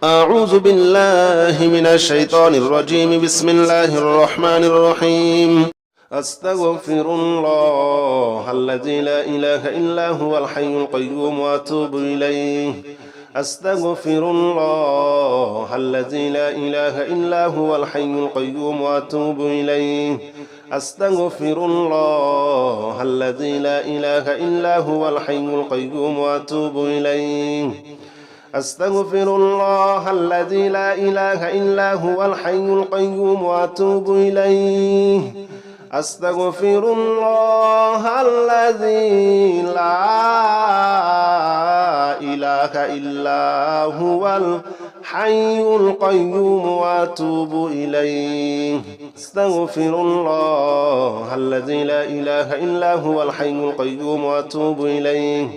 أعوذ بالله من الشيطان الرجيم. بسم الله الرحمن الرحيم. أستغفر الله الذي لا إله إلا هو الحي القيوم وأتوب إليه. أستغفر الله الذي لا إله إلا هو الحي القيوم وأتوب إليه. أستغفر الله الذي لا إله إلا هو الحي القيوم وأتوب إليه. أستغفر الله الذي لا إله إلا هو الحي القيوم وأتوب إليه. أستغفر الله الذي لا إله إلا هو الحي القيوم وأتوب إليه. أستغفر الله الذي لا إله إلا هو الحي القيوم وأتوب إليه.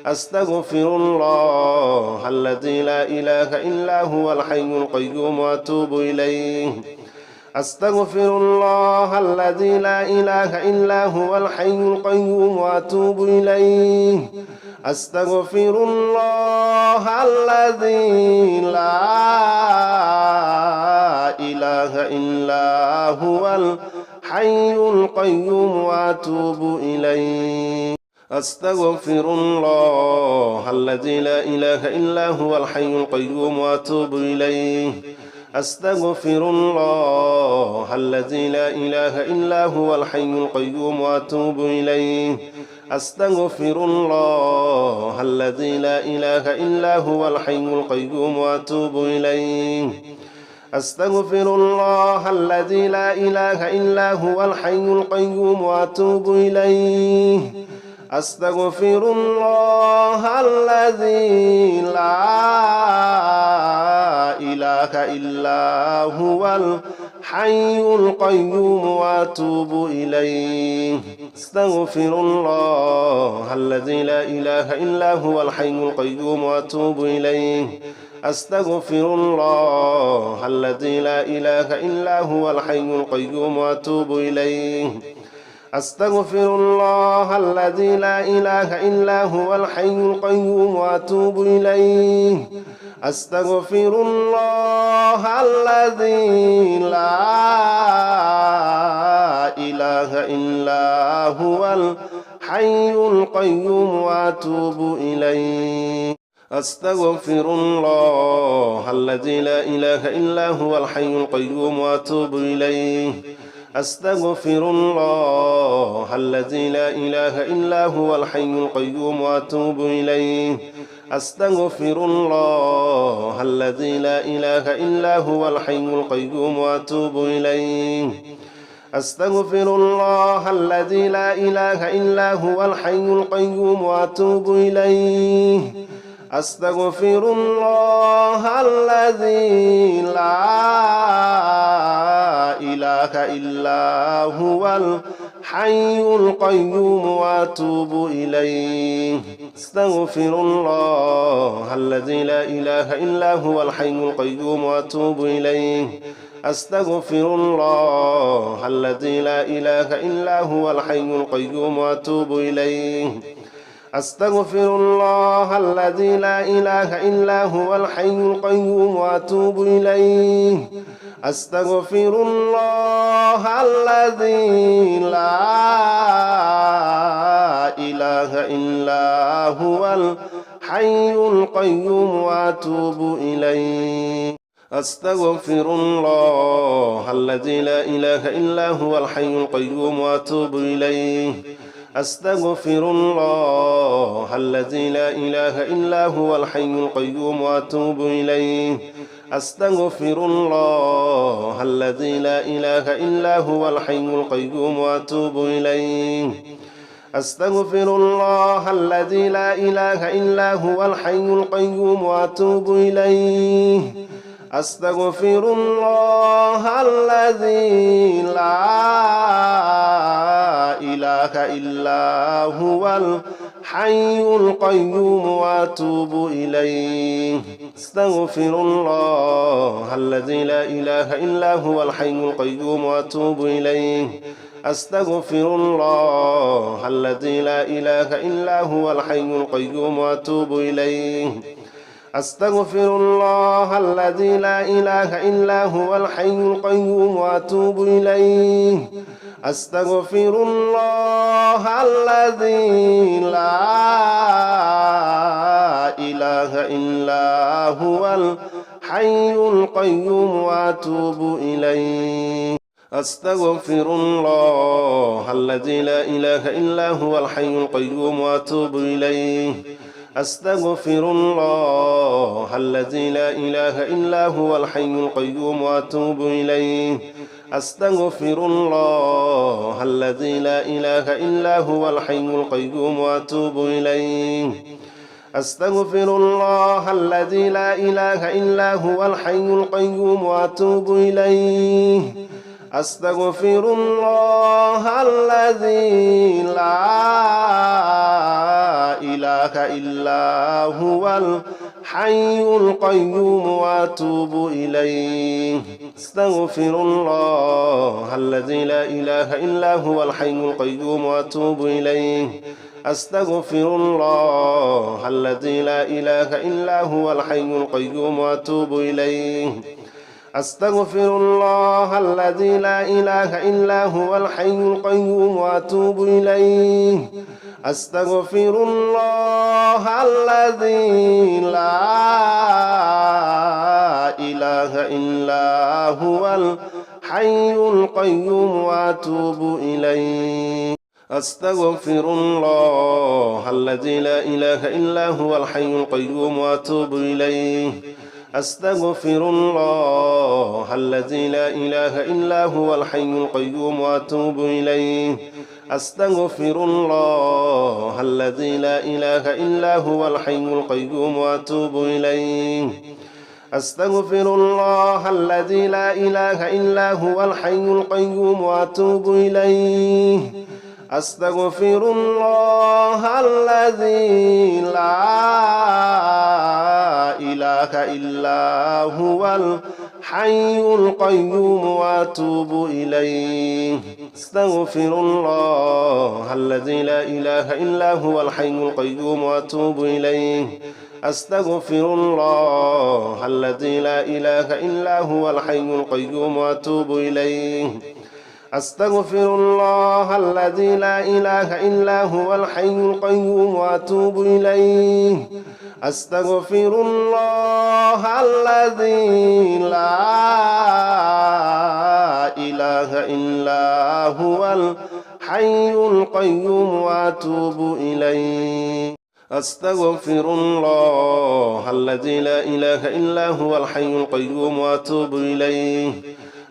أستغفر الله الذي لا إله إلا هو الحي القيوم وأتوب إليه. أستغفر الله الذي لا إله إلا هو الحي القيوم وأتوب إليه. أستغفر الله الذي لا إله إلا هو الحي القيوم وأتوب إليه. أستغفر الله الذي لا إله إلا هو الحي القيوم وأتوب إليه. أستغفر الله الذي لا إله إلا هو الحي القيوم وأتوب إليه. أستغفر الله الذي لا إله إلا هو الحي القيوم وأتوب إليه. أستغفر الله الذي لا إله إلا هو الحي القيوم وأتوب إليه. أستغفر الله الذي لا إله إلا هو الحي القيوم وأتوب إليه. أستغفر الله الذي لا إله إلا هو الحي القيوم وأتوب إليه. أستغفر الله الذي لا إله إلا هو الحي القيوم وأتوب إليه. أستغفر الله الذي لا إله إلا هو الحي القيوم وأتوب إليه. أستغفر الله الذي لا إله إلا هو الحي القيوم وأتوب إليه. أستغفر الله الذي لا إله إلا هو الحي القيوم وأتوب إليه. أستغفر الله الذي لا إله إلا هو الحي القيوم وأتوب إليه. أستغفر الله الذي لا إله إلا هو الحي القيوم وأتوب إليه. أستغفر الله الذي لا إله إلا هو الحي القيوم وأتوب إليه. أستغفر الله الذي لا إله إلا هو الحي القيوم وأتوب إليه. أستغفر الله الذي لا إله إلا هو الحي القيوم وأتوب إليه. أستغفر الله الذي لا إله إلا هو الحي القيوم وأتوب إليه. أستغفر الله الذي لا إله إلا هو الحي القيوم وأتوب إليه. أستغفر الله الذي لا إله إلا هو الحي القيوم وأتوب إليه. أستغفر الله الذي لا إله إلا هو الحي القيوم وأتوب إليه. أستغفر الله الذي لا إله إلا هو الحي القيوم وأتوب إليه. أستغفر الله الذي لا إله إلا هو الحي القيوم وأتوب إليه. أستغفر الله الذي لا إله إلا هو الحي القيوم وأتوب إليه. أستغفر الله الذي لا إله إلا هو الحي القيوم وأتوب إليه. أستغفر الله الذي لا إله إلا هو الحي القيوم وأتوب إليه. أستغفر الله الذي لا إله إلا هو الحي القيوم وأتوب إليه. أستغفر الله الذي لا إله إلا هو الحي القيوم وأتوب إليه أستغفر الله الذي لا إله إلا هو الحي القيوم وأتوب إليه أستغفر الله الذي لا إله إلا هو الحي القيوم وأتوب إليه أستغفر الله الذي لا إله إلا هو الحي القيوم وأتوب إليه أستغفر الله الذي لا إله إلا هو الحي القيوم وأتوب إليه أستغفر الله الذي لا إله إلا هو الحي القيوم وأتوب إليه أستغفر الله الذي لا إله إلا هو الحي القيوم وأتوب إليه أستغفر الله الذي لا إله إلا هو الحي القيوم وأتوب إليه أستغفر الله الذي لا إله إلا هو الحي القيوم وأتوب إليه أستغفر الله الذي لا إله إلا هو الحي القيوم وأتوب إليه أستغفر الله الذي لا إله إلا هو الحي القيوم وأتوب إليه أستغفر الله الذي لا إله إلا هو الحي القيوم وأتوب إليه أستغفر الله الذي لا إله إلا هو الحي القيوم وأتوب إليه أستغفر الله الذي لا إله إلا هو الحي القيوم وأتوب إليه أستغفر الله الذي لا إله إلا هو الحي القيوم وأتوب إليه أستغفر الله الذي لا إله إلا هو الحي القيوم وأتوب إليه أستغفر الله الذي لا إله إلا هو الحي القيوم وأتوب إليه أستغفر الله الذي لا إله إلا هو الحي القيوم وأتوب إليه أستغفر الله الذي لا إله إلا هو الحي القيوم وأتوب إليه أستغفر الله الذي لا إله إلا هو الحي القيوم وأتوب إليه أستغفر الله الذي لا إله إلا هو الحي القيوم وأتوب إليه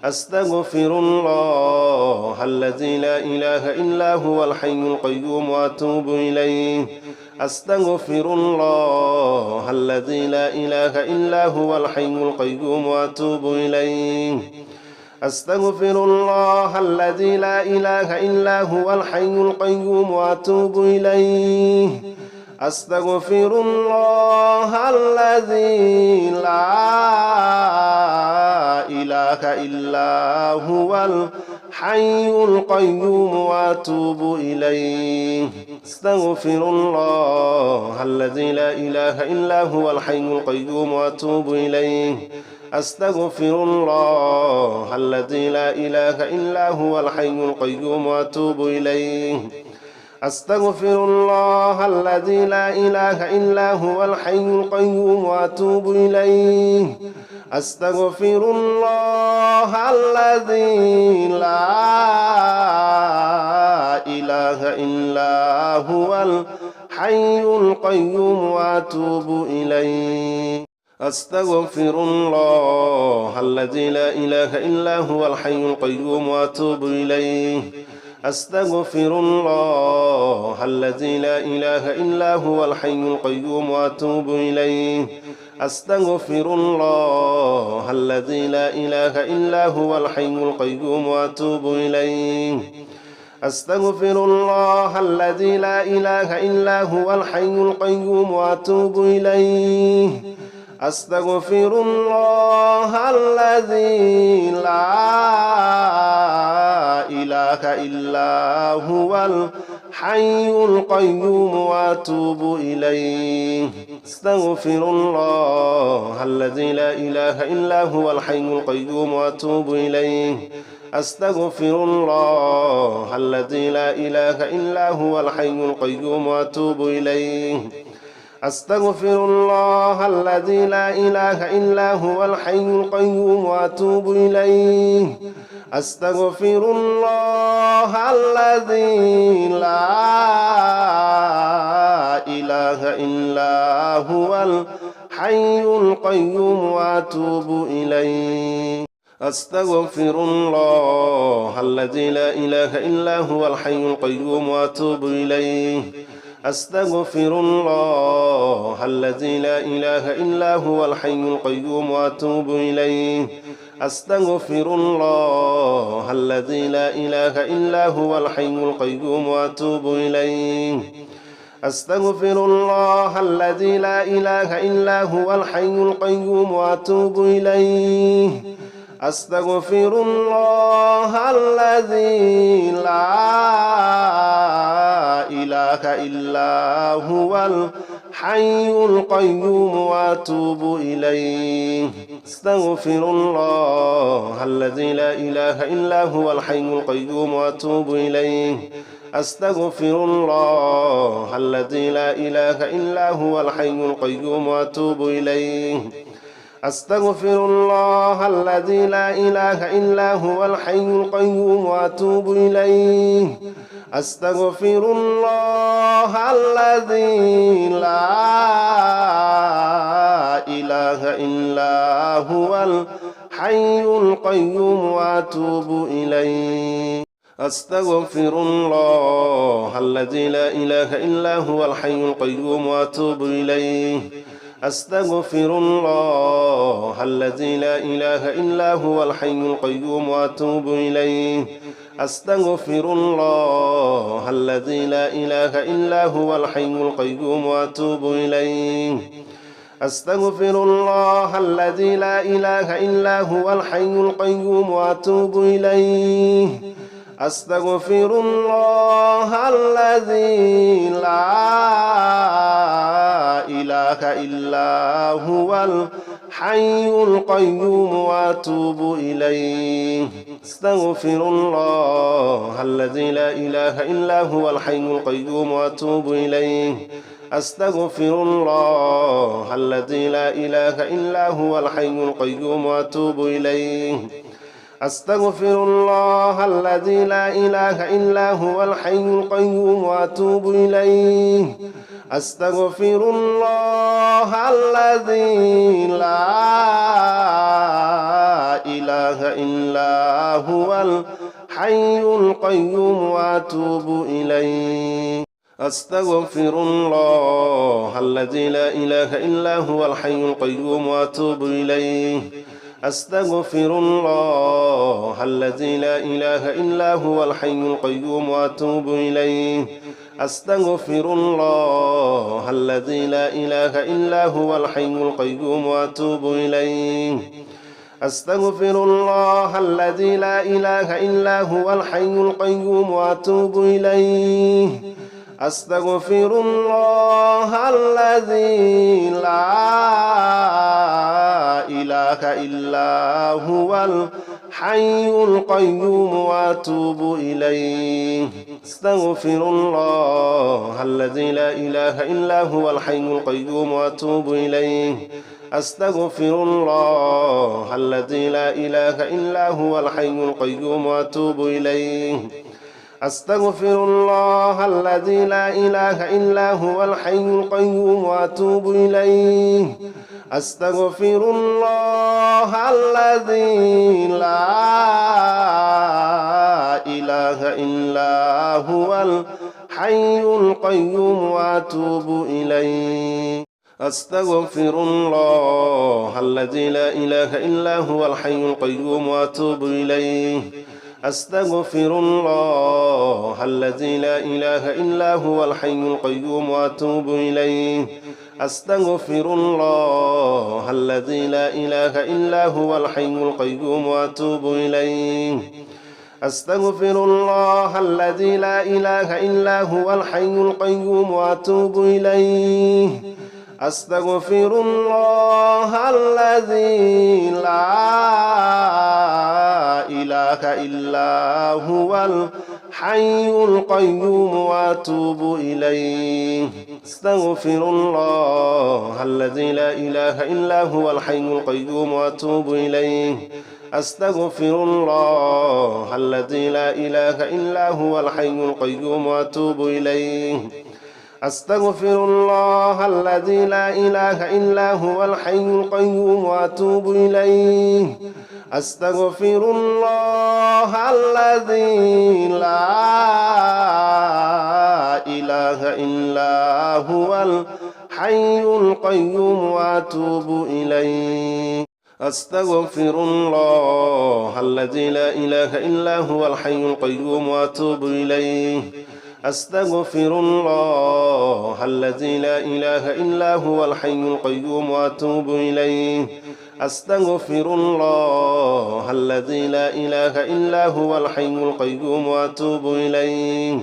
أستغفر الله الذي لا إله إلا هو الحي القيوم وأتوب إليه أستغفر الله الذي لا إله إلا هو الحي القيوم وأتوب إليه أستغفر الله الذي لا إله إلا هو الحي القيوم وأتوب إليه أستغفر الله الذي لا إله إلا هو الحي القيوم وأتوب إليه أستغفر الله الذي لا إله إلا هو الحي القيوم وأتوب إليه أستغفر الله الذي لا إله إلا هو الحي القيوم وأتوب إليه أستغفر الله الذي لا إله إلا هو الحي القيوم وأتوب إليه أستغفر الله الذي لا إله إلا هو الحي القيوم وأتوب إليه أستغفر الله الذي لا إله إلا هو الحي القيوم وأتوب إليه أستغفر الله الذي لا إله إلا هو الحي القيوم وأتوب إليه أستغفر الله الذي لا إله إلا هو الحي القيوم وأتوب إليه أستغفر الله الذي لا إله إلا هو الحي القيوم وأتوب إليه أستغفر الله الذي لا إله إلا هو الحي القيوم وأتوب إليه أستغفر الله الذي لا إله إلا هو الحي القيوم وأتوب إليه أستغفر الله الذي لا إله إلا هو الحي القيوم وأتوب إليه أستغفر الله الذي لا إله إلا هو الحي القيوم وأتوب إليه أستغفر الله الذي لا إله إلا هو الحي القيوم وأتوب إليه أستغفر الله الذي لا إله إلا هو الحي القيوم وأتوب إليه أستغفر الله الذي لا إله إلا هو الحي القيوم وأتوب إليه أستغفر الله الذي لا إله إلا هو الحي القيوم وأتوب إليه أستغفر الله الذي لا إله إلا هو الحي القيوم وأتوب إليه أستغفر الله الذي لا إله إلا هو الحي القيوم وأتوب إليه أستغفر الله الذي لا إله إلا هو الحي القيوم وأتوب إليه أستغفر الله الذي لا إله إلا هو الحي القيوم وأتوب إليه أستغفر الله الذي لا إله إلا هو الحي القيوم وأتوب إليه أستغفر الله الذي لا إله إلا هو الحي القيوم وأتوب إليه أستغفر الله الذي لا إله إلا هو الحي القيوم وأتوب إليه أستغفر الله الذي لا إله إلا هو الحي القيوم وأتوب إليه أستغفر الله الذي لا إله إلا هو الحي القيوم وأتوب إليه أستغفر الله الذي لا إله إلا هو الحي القيوم وأتوب إليه أستغفر الله الذي لا إله إلا هو الحي القيوم وأتوب إليه أستغفر الله الذي لا إله إلا هو الحي القيوم وأتوب إليه أستغفر الله الذي لا إله إلا هو الحي القيوم وأتوب إليه أستغفر الله الذي لا إله إلا هو الحي القيوم وأتوب إليه أستغفر الله الذي لا إله إلا هو الحي القيوم وأتوب إليه أستغفر الله الذي لا إله إلا هو الحي القيوم وأتوب إليه أستغفر الله الذي لا إله إلا هو الحي القيوم وأتوب إليه أستغفر الله الذي لا إله إلا هو الحي القيوم وأتوب إليه أستغفر الله الذي لا إله إلا هو الحي القيوم وأتوب إليه أستغفر الله الذي لا إله إلا هو الحي القيوم وأتوب إليه أستغفر الله الذي لا إله إلا هو الحي القيوم وأتوب إليه أستغفر الله الذي لا إله إلا هو الحي القيوم وأتوب إليه أستغفر الله الذي لا إله إلا هو الحي القيوم وأتوب إليه أستغفر الله الذي لا إله إلا هو الحي القيوم وأتوب إليه أستغفر الله الذي لا إله إلا هو الحي القيوم وأتوب إليه أستغفر الله الذي لا إله إلا هو الحي القيوم وأتوب إليه أستغفر الله الذي لا إله إلا هو الحي القيوم وأتوب إليه أستغفر الله الذي لا إله إلا هو الحي القيوم وأتوب إليه أستغفر الله الذي لا إله إلا هو الحي القيوم وأتوب إليه أستغفر الله الذي لا إله إلا هو الحي القيوم وأتوب إليه أستغفر الله الذي لا إله إلا هو الحي القيوم وأتوب إليه أستغفر الله الذي لا إله إلا هو الحي القيوم وأتوب إليه أستغفر الله الذي لا إله إلا هو الحي القيوم وأتوب إليه أستغفر الله الذي لا إله إلا هو الحي القيوم وأتوب إليه أستغفر الله الذي لا إله إلا هو الحي القيوم وأتوب إليه أستغفر الله الذي لا إله إلا هو الحي القيوم وأتوب إليه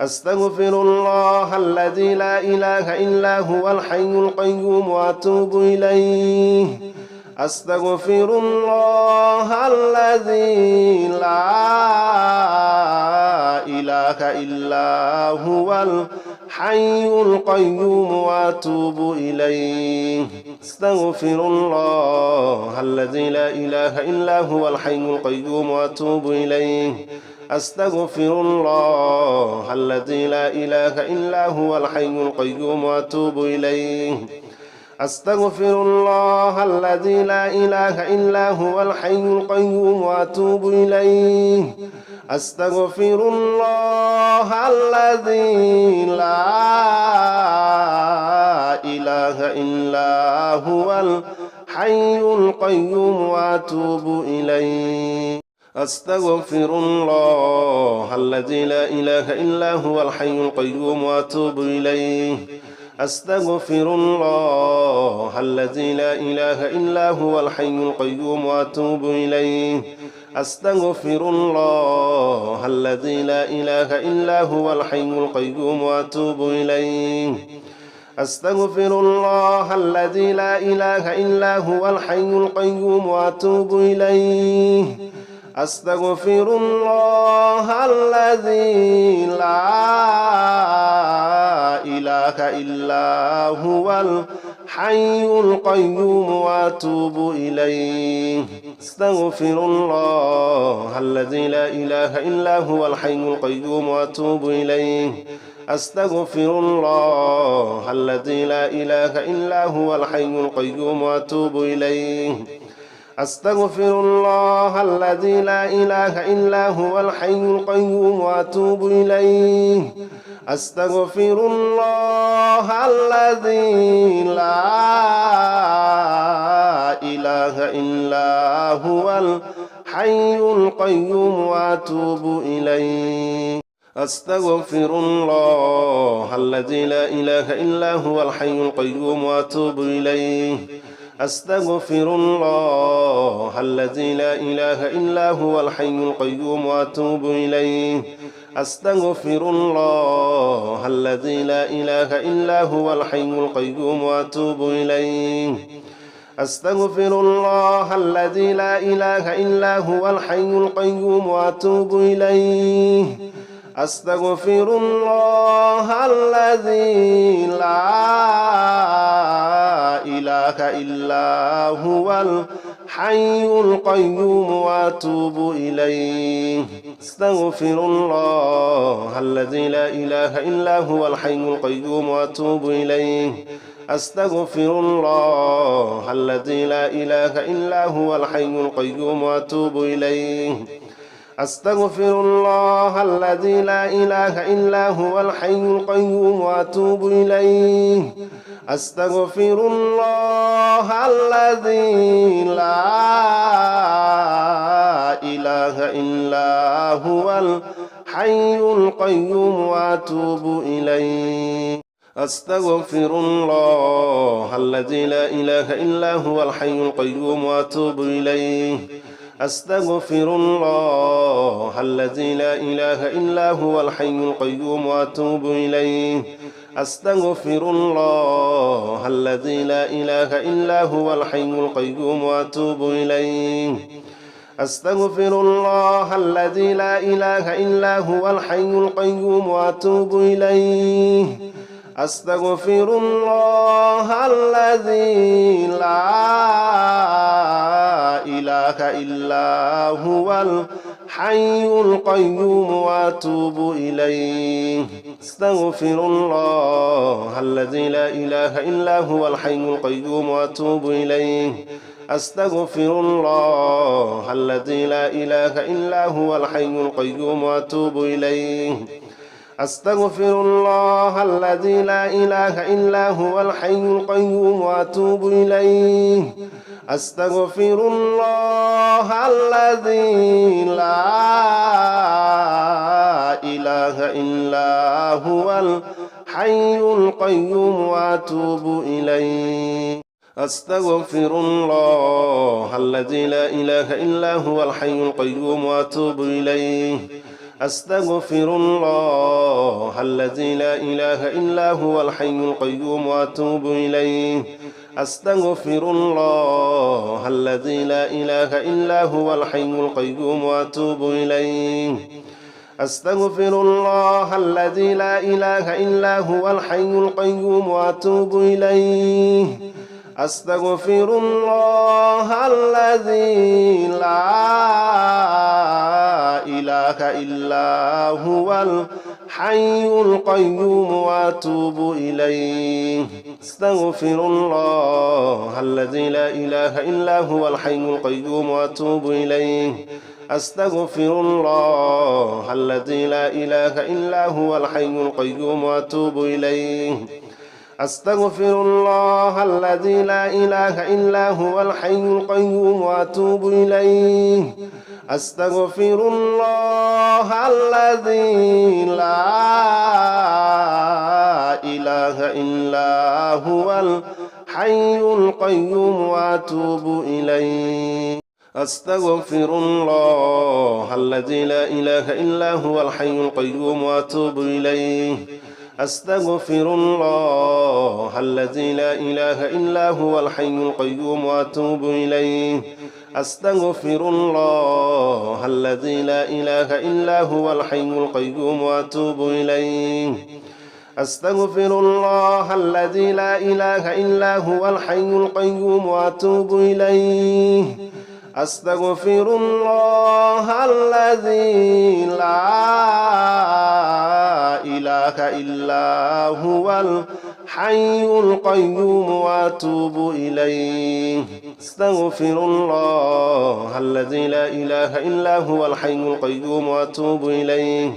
أستغفر الله الذي لا إله إلا هو الحي القيوم وأتوب إليه أستغفر الله الذي لا إله إلا هو الحي القيوم وأتوب إليه أستغفر الله الذي لا إله إلا هو الحي القيوم وأتوب إليه أستغفر الله الذي لا إله إلا هو الحي القيوم وأتوب إليه أستغفر الله الذي لا إله إلا هو الحي القيوم وأتوب إليه أستغفر الله الذي لا إله إلا هو الحي القيوم وأتوب إليه أستغفر الله الذي لا إله إلا هو الحي القيوم وأتوب إليه أستغفر الله الذي لا إله إلا هو الحي القيوم وأتوب إليه أستغفر الله الذي لا إله إلا هو الحي القيوم وأتوب إليه أستغفر الله الذي لا إله إلا هو الحي القيوم وأتوب إليه أستغفر الله الذي لا إله إلا هو الحي القيوم وأتوب إليه أستغفر الله الذي لا إله إلا هو الحي القيوم وأتوب إليه أستغفر الله الذي لا إله إلا هو الحي القيوم وأتوب إليه أستغفر الله الذي لا إله إلا هو الحي القيوم وأتوب إليه أستغفر الله الذي لا إله إلا هو الحي القيوم وأتوب إليه أستغفر الله الذي لا إله إلا هو الحي القيوم وأتوب إليه أستغفر الله الذي لا إله إلا هو الحي القيوم وأتوب إليه أستغفر الله الذي لا إله إلا هو الحي القيوم وأتوب إليه أستغفر الله الذي لا إله إلا هو الحي القيوم وأتوب إليه أستغفر الله الذي لا إله إلا هو الحي القيوم وأتوب إليه أستغفر الله الذي لا إله إلا هو الحي القيوم وأتوب إليه أستغفر الله الذي لا إله إلا هو الحي القيوم وأتوب إليه أستغفر الله الذي لا إله إلا هو الحي القيوم وأتوب إليه أستغفر الله الذي لا إله إلا هو الحي القيوم وأتوب إليه أستغفر الله الذي لا إله إلا هو الحي القيوم وأتوب إليه أستغفر الله الذي لا إله إلا هو الحي القيوم وأتوب إليه أستغفر الله الذي لا إله إلا هو الحي القيوم وأتوب إليه أستغفر الله الذي لا إله إلا هو الحي القيوم وأتوب إليه أستغفر الله الذي لا إله إلا هو الحي القيوم وأتوب إليه أستغفر الله الذي لا إله إلا هو الحي القيوم وأتوب إليه أستغفر الله الذي لا إله إلا هو الحي القيوم وأتوب إليه أستغفر الله الذي لا إله إلا هو الحي القيوم وأتوب إليه أستغفر الله الذي لا إله إلا هو الحي القيوم وأتوب إليه أستغفر الله الذي لا إله إلا هو الحي القيوم وأتوب إليه أستغفر الله الذي لا إله إلا هو الحي القيوم وأتوب إليه أستغفر الله الذي لا إله إلا هو الحي القيوم وأتوب إليه أستغفر الله الذي لا إله إلا هو الحي القيوم وأتوب إليه أستغفر الله الذي لا إله إلا هو الحي القيوم وأتوب إليه أستغفر الله الذي لا إله إلا هو الحي القيوم وأتوب إليه أستغفر الله الذي لا إله إلا هو الحي القيوم وأتوب إليه أستغفر الله الذي لا إله إلا هو الحي القيوم وأتوب إليه أستغفر الله الذي لا إله إلا هو الحي القيوم وأتوب إليه أستغفر الله الذي لا إله إلا هو الحي القيوم وأتوب إليه أستغفر الله الذي لا إله إلا هو الحي القيوم وأتوب إليه أستغفر الله الذي لا إله إلا هو الحي القيوم وأتوب إليه أستغفر الله الذي لا إله إلا هو الحي القيوم وأتوب إليه أستغفر الله الذي لا إله إلا هو الحي القيوم وأتوب إليه أستغفر الله الذي لا إله إلا هو الحي القيوم وأتوب إليه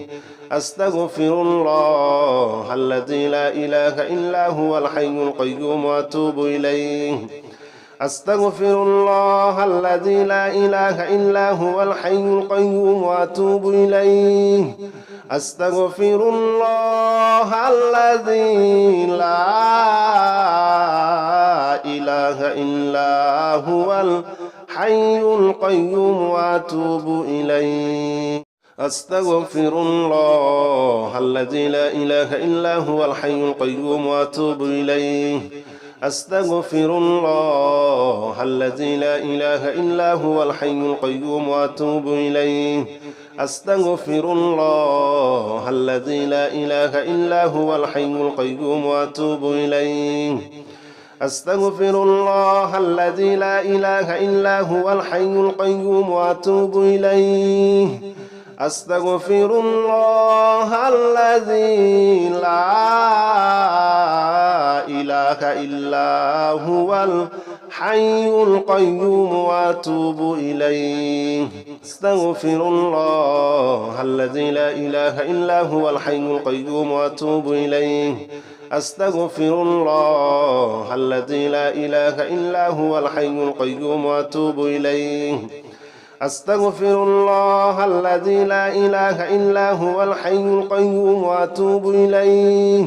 أستغفر الله الذي لا إله إلا هو الحي القيوم وأتوب إليه أستغفر الله الذي لا إله إلا هو الحي القيوم وأتوب إليه أستغفر الله الذي لا إله إلا هو الحي القيوم وأتوب إليه أستغفر الله الذي لا إله إلا هو الحي القيوم وأتوب إليه أستغفر الله الذي لا إله إلا هو الحي القيوم وأتوب إليه أستغفر الله الذي لا إله إلا هو الحي القيوم وأتوب إليه أستغفر الله الذي لا إله إلا هو الحي القيوم وأتوب إليه أستغفر الله الذي لا إله إلا هو الحي القيوم وأتوب إليه أستغفر الله الذي لا إله إلا هو الحي القيوم وأتوب إليه أستغفر الله الذي لا إله إلا هو الحي القيوم وأتوب إليه أستغفر الله الذي لا إله إلا هو الحي القيوم وأتوب إليه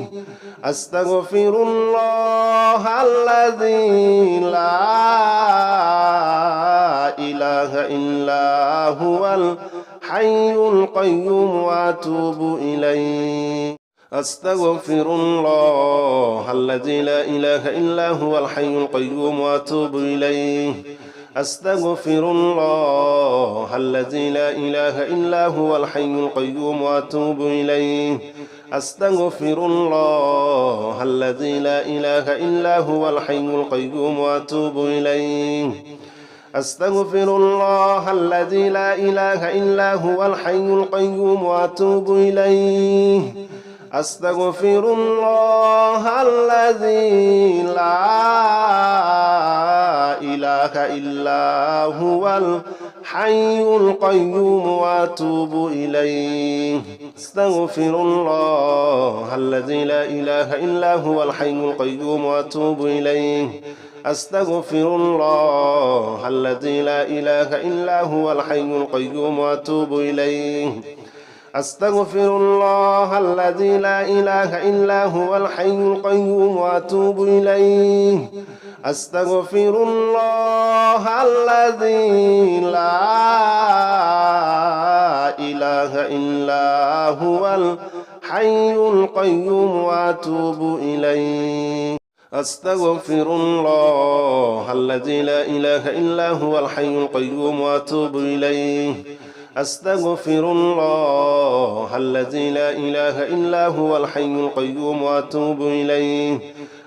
أستغفر الله الذي لا إله إلا هو الحي القيوم وأتوب إليه أستغفر الله الذي لا إله إلا هو الحي القيوم وأتوب إليه أستغفر الله الذي لا إله إلا هو الحي القيوم وأتوب إليه أستغفر الله الذي لا إله إلا هو الحي القيوم وأتوب إليه أستغفر الله الذي لا إله إلا هو الحي القيوم وأتوب إليه أستغفر الله الذي لا إله إلا هو الحي القيوم وأتوب إليه أستغفر الله الذي لا إله إلا هو الحي القيوم وأتوب إليه أستغفر الله الذي لا إله إلا هو الحي القيوم وأتوب إليه أستغفر الله الذي لا إله إلا هو الحي القيوم وأتوب إليه أستغفر الله الذي لا إله إلا هو الحي القيوم وأتوب إليه أستغفر الله الذي لا إله إلا هو الحي القيوم وأتوب إليه أستغفر الله الذي لا إله إلا هو الحي القيوم وأتوب إليه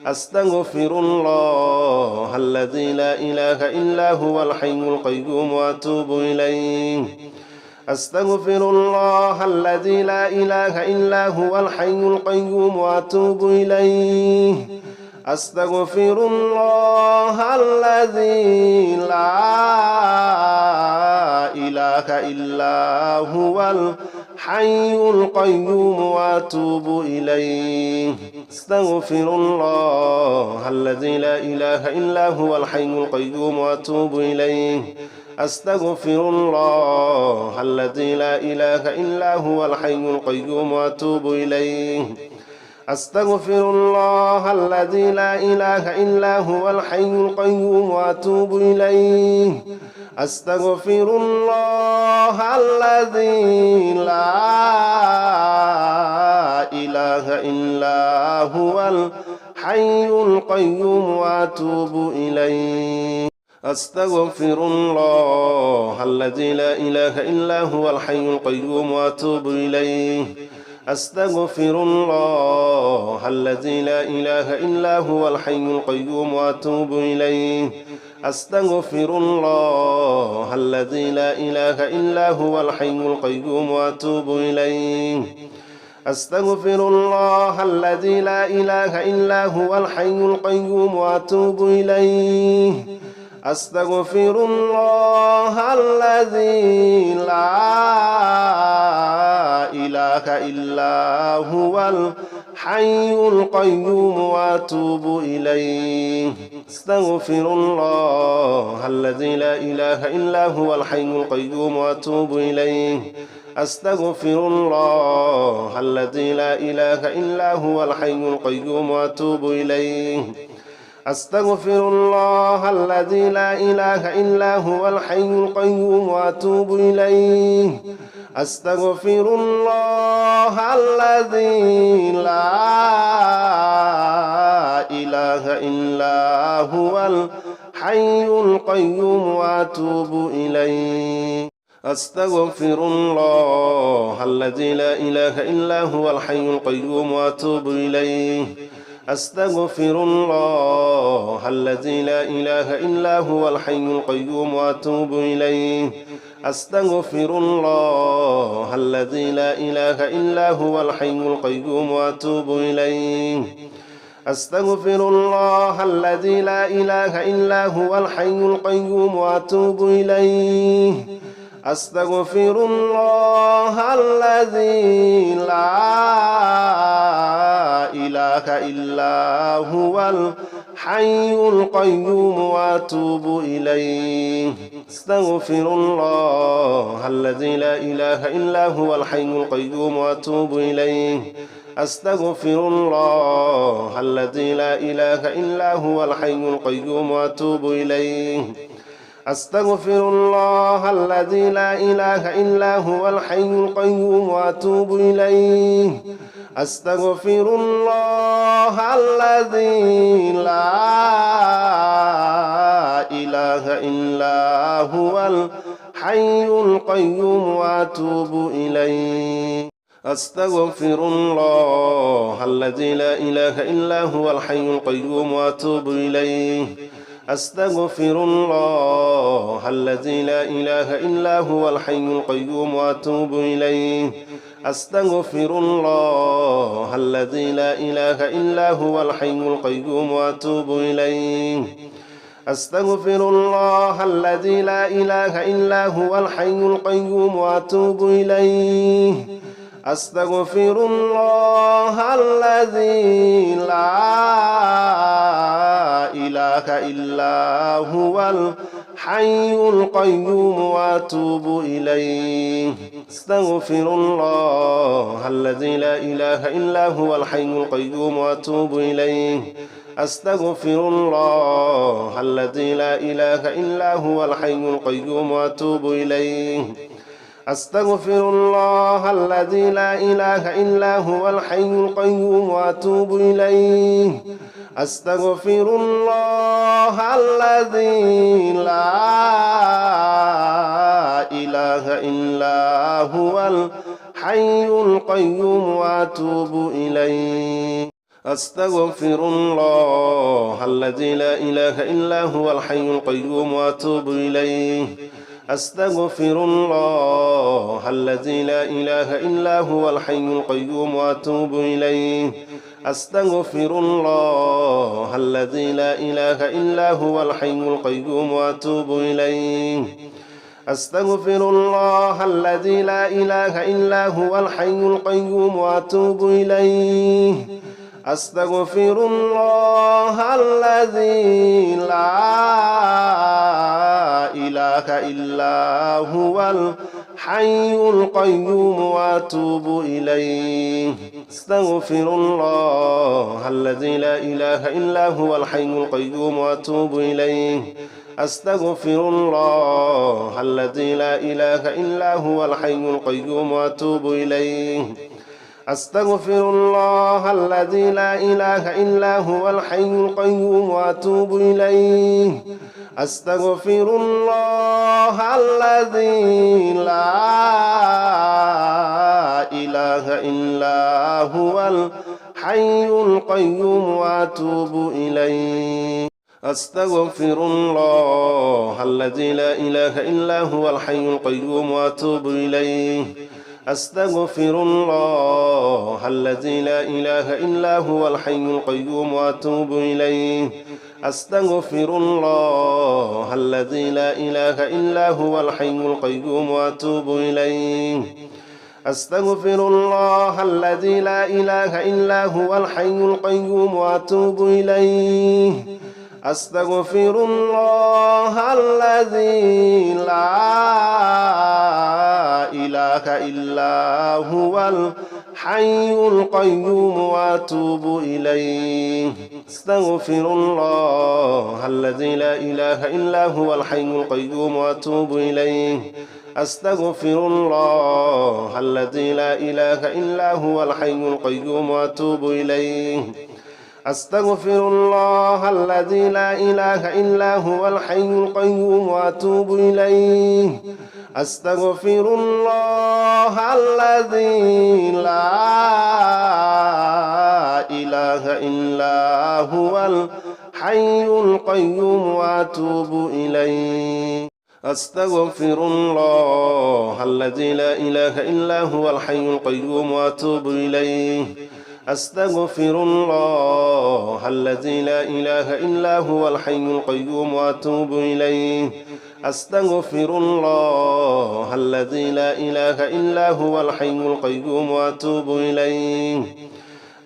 أستغفر الله الذي لا إله إلا هو الحي القيوم وأتوب إليه أستغفر الله الذي لا إله إلا هو الحي القيوم وأتوب إليه أستغفر الله الذي لا إله إلا هو الحي القيوم وأتوب إليه أستغفر الله الذي لا إله إلا هو الحي القيوم وأتوب إليه أستغفر الله الذي لا إله إلا هو الحي القيوم وأتوب إليه أستغفر الله الذي لا إله إلا هو الحي القيوم وأتوب إليه أستغفر الله الذي لا إله إلا هو الحي القيوم وأتوب إليه أستغفر الله الذي لا إله إلا هو الحي القيوم وأتوب إليه أستغفر الله الذي لا إله إلا هو الحي القيوم وأتوب إليه أستغفر الله الذي لا إله إلا هو الحي القيوم وأتوب إليه أستغفر الله الذي لا إله إلا هو الحي القيوم وأتوب إليه أستغفر الله الذي لا إله إلا هو الحي القيوم وأتوب إليه أستغفر الله الذي لا إله إلا هو الحي القيوم وأتوب إليه أستغفر الله الذي لا إله إلا هو الحي القيوم وأتوب إليه أستغفر الله الذي لا إله إلا هو الحي القيوم وأتوب إليه أستغفر الله الذي لا إله إلا هو الحي القيوم وأتوب إليه أستغفر الله الذي لا إله إلا هو الحي القيوم وأتوب إليه أستغفر الله الذي لا إله إلا هو الحي القيوم وأتوب إليه أستغفر الله الذي لا إله إلا هو الحي القيوم وأتوب إليه أستغفر الله الذي لا إله إلا هو الحي القيوم وأتوب إليه أستغفر الله الذي لا إله إلا هو الحي القيوم وأتوب إليه أستغفر الله الذي لا إله إلا هو الحي القيوم وأتوب إليه أستغفر الله الذي لا إله إلا هو الحي القيوم وأتوب إليه أستغفر الله الذي لا إله إلا هو الحي القيوم وأتوب إليه أستغفر الله الذي لا إله إلا هو الحي القيوم وأتوب إليه أستغفر الله الذي لا إله إلا هو الحي القيوم وأتوب إليه أستغفر الله الذي لا إله إلا هو الحي القيوم وأتوب إليه أستغفر الله الذي لا إله إلا هو الحي القيوم وأتوب إليه أستغفر الله الذي لا إله إلا هو الحي القيوم وأتوب إليه أستغفر الله الذي لا إله إلا هو الحي القيوم وأتوب إليه أستغفر الله الذي لا إله إلا هو الحي القيوم وأتوب إليه أستغفر الله الذي لا إله إلا هو الحي القيوم وأتوب إليه أستغفر الله الذي لا إله إلا هو الحي القيوم وأتوب إليه أستغفر الله الذي لا إله إلا هو الحي القيوم وأتوب إليه أستغفر الله الذي لا إله إلا هو الحي القيوم وأتوب إليه أستغفر الله الذي لا إله إلا هو الحي القيوم وأتوب إليه أستغفر الله الذي لا إله إلا هو الحي القيوم وأتوب إليه أستغفر الله الذي لا إله إلا هو الحي القيوم وأتوب إليه أستغفر الله الذي لا إله إلا هو الحي القيوم وأتوب إليه أستغفر الله الذي لا إله إلا هو الحي القيوم وأتوب إليه أستغفر الله الذي لا إله إلا هو الحي القيوم وأتوب إليه أستغفر الله الذي لا إله إلا هو الحي القيوم وأتوب إليه أستغفر الله الذي لا إله إلا هو الحي القيوم وأتوب إليه أستغفر الله الذي لا إله إلا هو الحي القيوم وأتوب إليه أستغفر الله الذي لا إله إلا هو الحي القيوم وأتوب إليه أستغفر الله الذي لا إله إلا هو الحي القيوم وأتوب إليه أستغفر الله الذي لا إله إلا هو الحي القيوم وأتوب إليه أستغفر الله الذي لا إله إلا هو الحي القيوم وأتوب إليه أستغفر الله الذي لا إله إلا هو الحي القيوم وأتوب إليه أستغفر الله الذي لا إله إلا هو الحي القيوم وأتوب إليه أستغفر الله الذي لا إله إلا هو الحي القيوم وأتوب إليه أستغفر الله الذي لا إله إلا هو الحي القيوم وأتوب إليه أستغفر الله الذي لا إله إلا هو الحي القيوم وأتوب إليه أستغفر الله الذي لا إله إلا هو الحي القيوم وأتوب إليه أستغفر الله الذي لا إله إلا هو الحي القيوم وأتوب إليه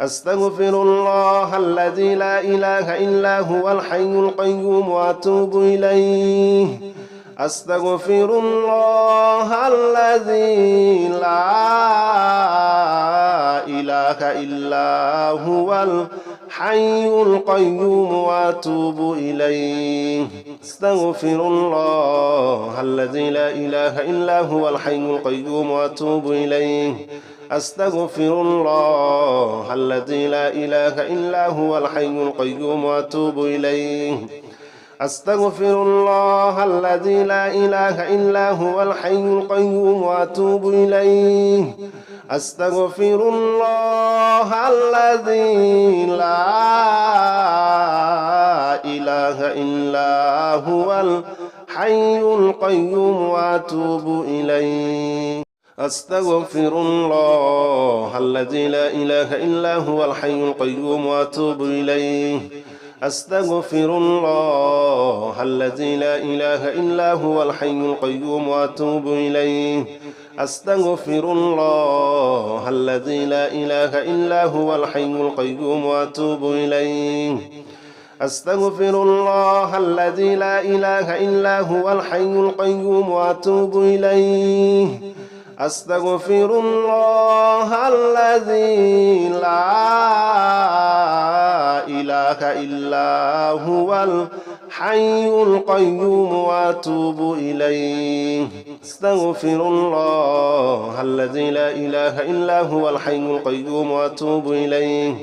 أستغفر الله الذي لا إله إلا هو الحي القيوم وأتوب إليه أستغفر الله الذي لا إله إلا هو الحي القيوم وأتوب إليه أستغفر الله الذي لا إله إلا هو الحي القيوم وأتوب إليه أستغفر الله الذي لا إله إلا هو الحي القيوم وأتوب إليه أستغفر الله الذي لا إله إلا هو الحي القيوم وأتوب إليه أستغفر الله الذي لا إله إلا هو الحي القيوم وأتوب إليه أستغفر الله الذي لا إله إلا هو الحي القيوم وأتوب إليه أستغفر الله الذي لا إله إلا هو الحي القيوم وأتوب إليه أستغفر الله الذي لا إله إلا هو الحي القيوم وأتوب إليه أستغفر الله الذي لا إله إلا هو الحي القيوم وأتوب إليه أستغفر الله الذي لا إله إلا هو الحي القيوم وأتوب إليه أستغفر الله الذي لا إله إلا هو الحي القيوم وأتوب إليه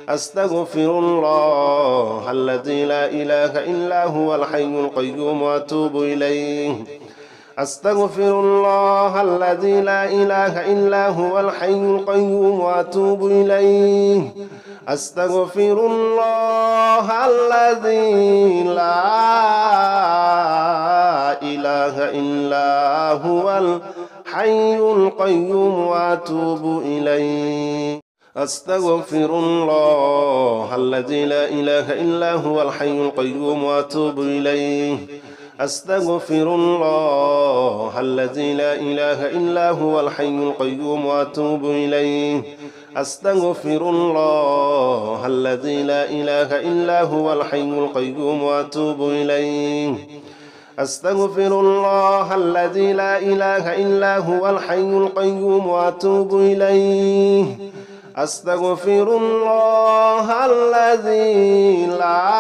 أستغفر الله الذي لا إله إلا هو الحي القيوم وأتوب إليه أستغفر الله الذي لا إله إلا هو الحي القيوم وأتوب إليه أستغفر الله الذي لا إله إلا هو الحي القيوم وأتوب إليه أستغفر الله الذي لا إله إلا هو الحي القيوم وأتوب إليه أستغفر الله الذي لا إله إلا هو الحي القيوم وأتوب إليه أستغفر الله الذي لا إله إلا هو الحي القيوم وأتوب إليه أستغفر الله الذي لا إله إلا هو الحي القيوم وأتوب إليه أستغفر الله الذي لا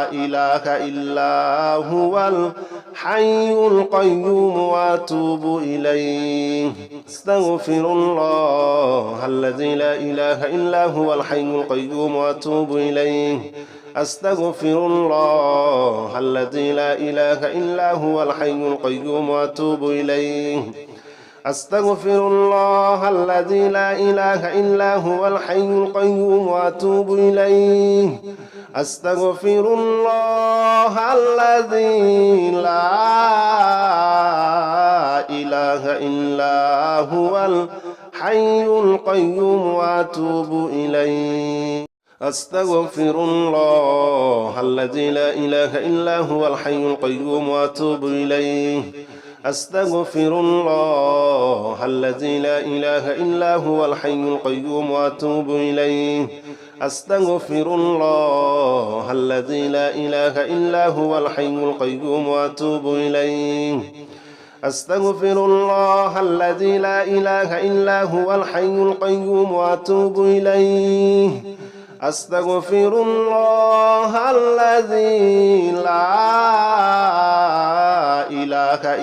إله إلا هو الحي القيوم وأتوب إليه أستغفر الله الذي لا إله إلا هو الحي القيوم وأتوب إليه أستغفر الله الذي لا إله إلا هو الحي القيوم وأتوب إليه أستغفر الله الذي لا إله إلا هو الحي القيوم وأتوب إليه أستغفر الله الذي لا إله إلا هو الحي القيوم وأتوب إليه أستغفر الله الذي لا إله إلا هو الحي القيوم وأتوب إليه أستغفر الله الذي لا إله إلا هو الحي القيوم وأتوب إليه أستغفر الله الذي لا إله إلا هو الحي القيوم وأتوب إليه أستغفر الله الذي لا إله إلا هو الحي القيوم وأتوب إليه أستغفر الله الذي لا إله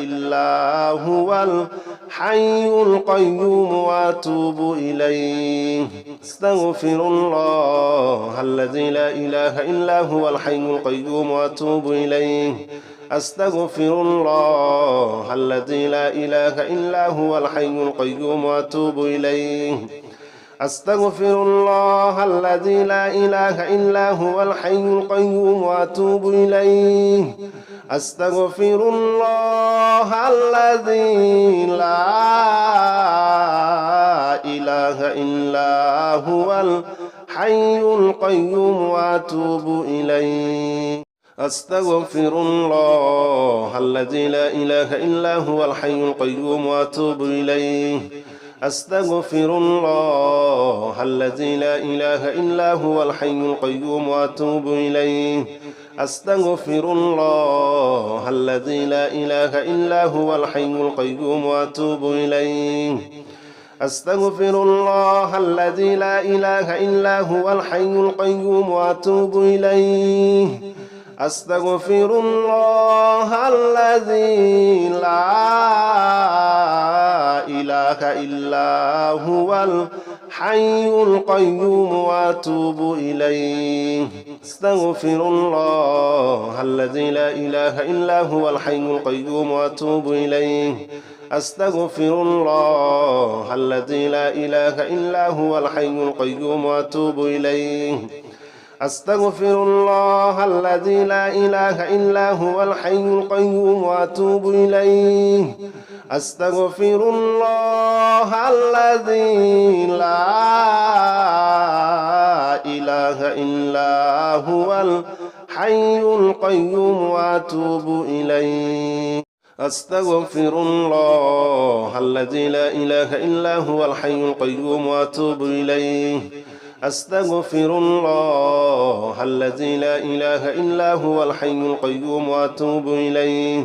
إلا هو الحي القيوم وأتوب إليه أستغفر الله الذي لا إله إلا هو الحي القيوم وأتوب إليه أستغفر الله الذي لا إله إلا هو الحي القيوم وأتوب إليه أستغفر الله الذي لا إله إلا هو الحي القيوم وأتوب إليه أستغفر الله الذي لا إله إلا هو الحي القيوم وأتوب إليه أستغفر الله الذي لا إله إلا هو الحي القيوم وأتوب إليه أستغفر الله الذي لا إله إلا هو الحي القيوم وأتوب إليه أستغفر الله الذي لا إله إلا هو الحي القيوم وأتوب إليه أستغفر الله الذي لا إله إلا هو الحي القيوم وأتوب إليه أستغفر الله الذي لا إله إلا هو الحي القيوم وأتوب إليه أستغفر الله الذي لا إله إلا هو الحي القيوم وأتوب إليه أستغفر الله الذي لا إله إلا هو الحي القيوم وأتوب إليه أستغفر الله الذي لا إله إلا هو الحي القيوم وأتوب إليه أستغفر الله الذي لا إله إلا هو الحي القيوم وأتوب إليه أستغفر الله الذي لا إله إلا هو الحي القيوم وأتوب إليه أستغفر الله الذي لا إله إلا هو الحي القيوم وأتوب إليه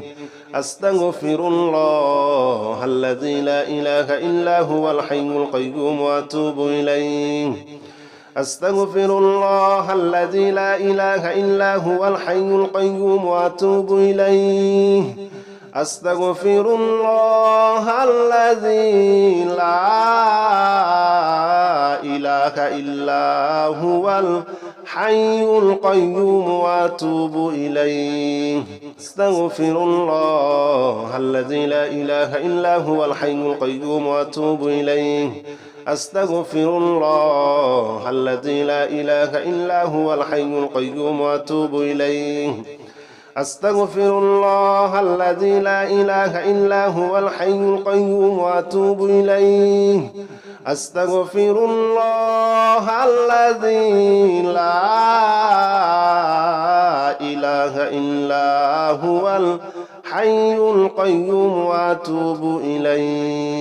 أستغفر الله الذي لا إله إلا هو الحي القيوم وأتوب إليه أستغفر الله الذي لا إله إلا هو الحي القيوم وأتوب إليه أستغفر الله الذي لا إله إلا هو الحي القيوم وأتوب إليه أستغفر الله الذي لا إله إلا هو الحي القيوم وأتوب إليه أستغفر الله الذي لا إله إلا هو الحي القيوم وأتوب إليه أستغفر الله الذي لا إله إلا هو الحي القيوم وأتوب إليه أستغفر الله الذي لا إله إلا هو الحي القيوم وأتوب إليه